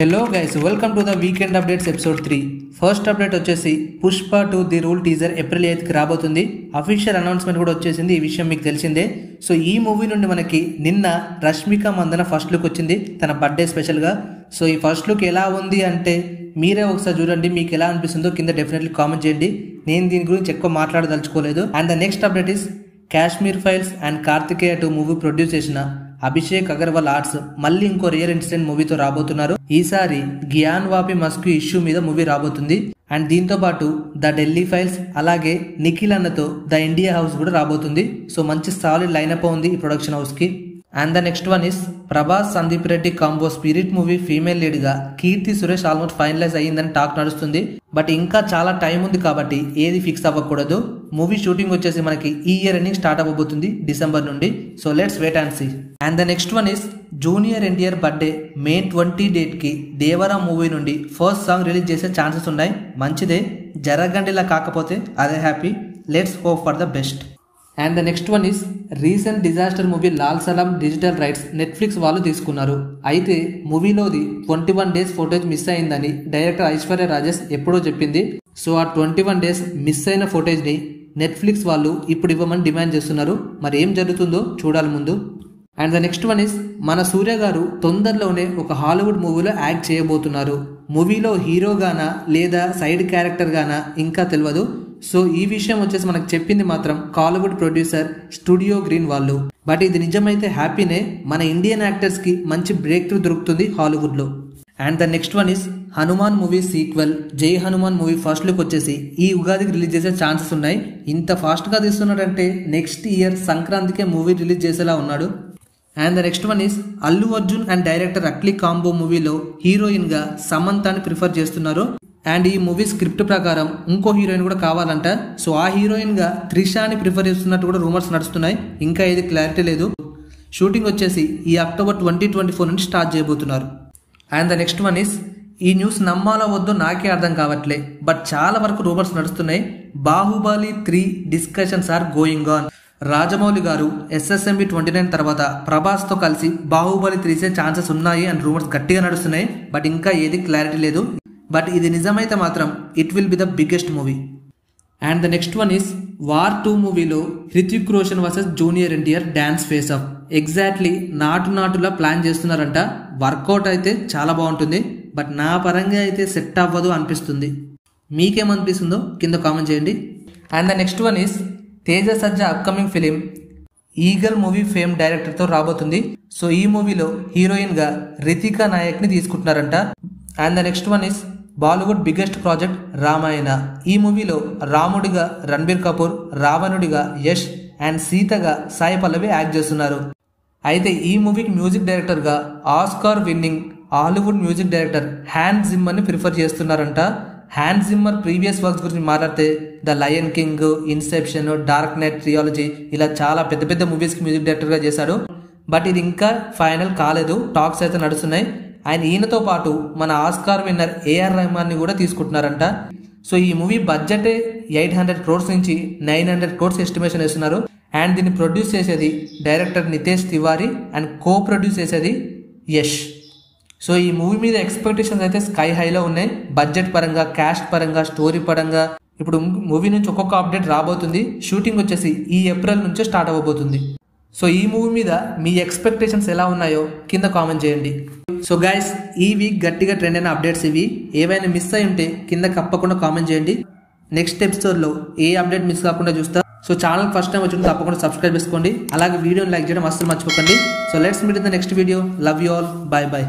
Hello guys, welcome to the weekend updates episode 3. First update వచ్చేసి Pushpa 2 the rule teaser April 8కి రాబోతుంది. Official announcement కూడా వచ్చేసింది. ఈ విషయం మీకు తెలిసిందే. సో ఈ మూవీ నుండి మనకి నిన్న రష్మిక మందన ఫస్ట్ లుక్ వచ్చింది, తన బర్త్డే స్పెషల్గా. సో ఈ ఫస్ట్ లుక్ ఎలా ఉంది అంటే మీరే ఒకసారి చూడండి, మీకు ఎలా అనిపిస్తుందో కింద డెఫినెట్లీ కామెంట్ చేయండి. నేను దీని గురించి ఎక్కువ మాట్లాడదలుచుకోలేదు. And the next update is Kashmir Files and Karthikeya 2 movie produce చేసిన అభిషేక్ అగర్వాల్ ఆర్ట్స్ మళ్ళీ ఇంకో రియల్ ఇన్సిడెంట్ మూవీతో రాబోతున్నారు. ఈసారి గియాన్ వాపి మస్క్యూ ఇష్యూ మీద మూవీ రాబోతుంది. అండ్ దీంతో పాటు ద ఢిల్లీ ఫైల్స్ అలాగే నిఖిల్ అన్నతో ద ఇండియా హౌస్ కూడా రాబోతుంది. సో మంచి సాలిడ్ లైనప్ ఉంది ఈ ప్రొడక్షన్ హౌస్ కి. And the next one is Prabhas Sandeep Reddy combo spirit movie female lead గా కీర్తి సురేష్ ఆల్మోస్ట్ ఫైనలైజ్ అయ్యిందని టాక్ నడుస్తుంది. బట్ ఇంకా చాలా టైం ఉంది కాబట్టి ఏది ఫిక్స్ అవ్వకూడదు. మూవీ షూటింగ్ వచ్చేసి మనకి ఈ ఇయర్ ఎండింగ్ స్టార్ట్ అవ్వబోతుంది డిసెంబర్ నుండి. So let's wait and see. And the next one is junior NTR birthday May 20 date కి దేవరా మూవీ నుండి ఫస్ట్ సాంగ్ రిలీజ్ చేసే ఛాన్సెస్ ఉన్నాయి. మంచిదే, జరగండిలా కాకపోతే అదే happy. Let's hope for the best. And the next one is recent disaster movie Lal Salaam digital rights Netflix వాళ్ళు తీసుకున్నారు. అయితే మూవీలోది 21 డేస్ ఫోటేజ్ మిస్ అయిందని డైరెక్టర్ ఐశ్వర్య రాజేష్ ఎప్పుడో చెప్పింది. సో ఆ 21 డేస్ మిస్ అయిన ఫోటేజ్ని నెట్ఫ్లిక్స్ వాళ్ళు ఇప్పుడు ఇవ్వమని డిమాండ్ చేస్తున్నారు. మరి ఏం జరుగుతుందో చూడాలి ముందు. And the next one is మన సూర్య గారు తొందరలోనే ఒక హాలీవుడ్ మూవీలో యాక్ట్ చేయబోతున్నారు. మూవీలో హీరోగానా లేదా సైడ్ క్యారెక్టర్ గానా ఇంకా తెలియదు. సో ఈ విషయం వచ్చేసి మనకు చెప్పింది మాత్రం కాలీవుడ్ ప్రొడ్యూసర్ స్టూడియో గ్రీన్ వాళ్ళు. బట్ ఇది నిజమైతే హ్యాపీనే, మన ఇండియన్ యాక్టర్స్ కి మంచి బ్రేక్ త్రూ దొరుకుతుంది హాలీవుడ్ లో. And the next one is Hanuman movie sequel జై హనుమాన్ మూవీ ఫస్ట్ లుక్ వచ్చేసి ఈ ఉగాదికి రిలీజ్ చేసే ఛాన్సెస్ ఉన్నాయి. ఇంత ఫాస్ట్ గా తీస్తున్నాడంటే నెక్స్ట్ ఇయర్ సంక్రాంతికే మూవీ రిలీజ్ చేసేలా ఉన్నాడు. And the next one is Allu Arjun and director Atlee combo మూవీలో హీరోయిన్ గా సమంతాని ప్రిఫర్ చేస్తున్నారు. అండ్ ఈ మూవీ స్క్రిప్ట్ ప్రకారం ఇంకో హీరోయిన్ కూడా కావాలంట. సో ఆ హీరోయిన్ గా త్రిషాని ప్రిఫర్ చేస్తున్నట్టు కూడా రూమర్స్ నడుస్తున్నాయి. ఇంకా ఏది క్లారిటీ లేదు. షూటింగ్ వచ్చేసి ఈ అక్టోబర్ 2024 నుండి స్టార్ట్ చేయబోతున్నారు. And the next one is ఈ న్యూస్ నమ్మాలో వద్దో నాకే అర్థం కావట్లే, బట్ చాలా వరకు రూమర్స్ నడుస్తున్నాయి. Baahubali 3 discussions are going on. Rajamouli garu SSMB 29 తర్వాత ప్రభాస్ తో కలిసి బాహుబలి 3 ఛాన్సెస్ ఉన్నాయి అని రూమర్స్ గట్టిగా నడుస్తున్నాయి. బట్ ఇంకా ఏది క్లారిటీ లేదు. బట్ ఇది నిజమైతే మాత్రం it will be the biggest movie. And the next one is War 2 మూవీలో Hrithik Roshan versus junior NTR dance face off exactly నాటులా ప్లాన్ చేస్తున్నారంట. వర్కౌట్ అయితే చాలా బాగుంటుంది, బట్ నా పరంగా అయితే సెట్ అవ్వదు అనిపిస్తుంది. మీకేమనిపిస్తుందో కింద కామెంట్ చేయండి. And the next one is Teja Sajja upcoming film Eagle movie fame డైరెక్టర్తో రాబోతుంది. సో ఈ మూవీలో హీరోయిన్ గా రితికా నాయక్ ని తీసుకుంటున్నారంట. And the next one is Bollywood biggest project Ramayana. ఈ మూవీలో రాముడిగా రణబీర్ కపూర్, రావణుడిగా యష్ అండ్ సీతగా సాయి పల్లవి యాక్ట్ చేస్తున్నారు. అయితే ఈ మూవీకి మ్యూజిక్ డైరెక్టర్ గా Oscar winning Hollywood music director Hans Zimmer ని ప్రిఫర్ చేస్తున్నారంట. హ్యాన్స్ జిమ్మర్ ప్రీవియస్ వర్క్స్ గురించి మాట్లాడితే the Lion King, Inception, Dark Knight trilogy ఇలా చాలా పెద్ద పెద్ద మూవీస్ కి మ్యూజిక్ డైరెక్టర్ గా చేశాడు. బట్ ఇది ఇంకా ఫైనల్ కాలేదు, టాక్స్ అయితే నడుస్తున్నాయి. అండ్ ఈయనతో పాటు మన ఆస్కార్ విన్నర్ AR రెహమాన్ ని కూడా తీసుకుంటున్నారంట. సో ఈ మూవీ బడ్జెట్ 800 crores నుంచి 900 crores ఎస్టిమేషన్ వేస్తున్నారు. అండ్ దీన్ని ప్రొడ్యూస్ చేసేది director Nitesh Tiwari and co produce చేసేది యష్. సో ఈ మూవీ మీద ఎక్స్పెక్టేషన్స్ అయితే స్కై హైలో ఉన్నాయి. బడ్జెట్ పరంగా, క్యాస్ట్ పరంగా, స్టోరీ పరంగా. ఇప్పుడు మూవీ నుంచి ఒక్కొక్క అప్డేట్ రాబోతుంది. షూటింగ్ వచ్చేసి ఈ ఏప్రిల్ నుంచే స్టార్ట్ అవ్వబోతుంది. సో ఈ మూవీ మీద మీ ఎక్స్పెక్టేషన్స్ ఎలా ఉన్నాయో కింద కామెంట్ చేయండి. సో గైస్, ఈ వీక్ గట్టిగా ట్రెండ్ అయిన అప్డేట్స్ ఇవి. ఏవైనా మిస్ అయి ఉంటే కింద తప్పకుండా కామెంట్ చేయండి. నెక్స్ట్ ఎపిసోడ్లో ఏ అప్డేట్ మిస్ కాకుండా చూస్తా. సో ఛానల్ ఫస్ట్ టైం వచ్చి తప్పకుండా సబ్స్క్రైబ్ చేసుకోండి. అలాగే వీడియోని లైక్ చేయడం అస్సలు మర్చిపోకండి. So let's meet in the next video. Love you all. By by.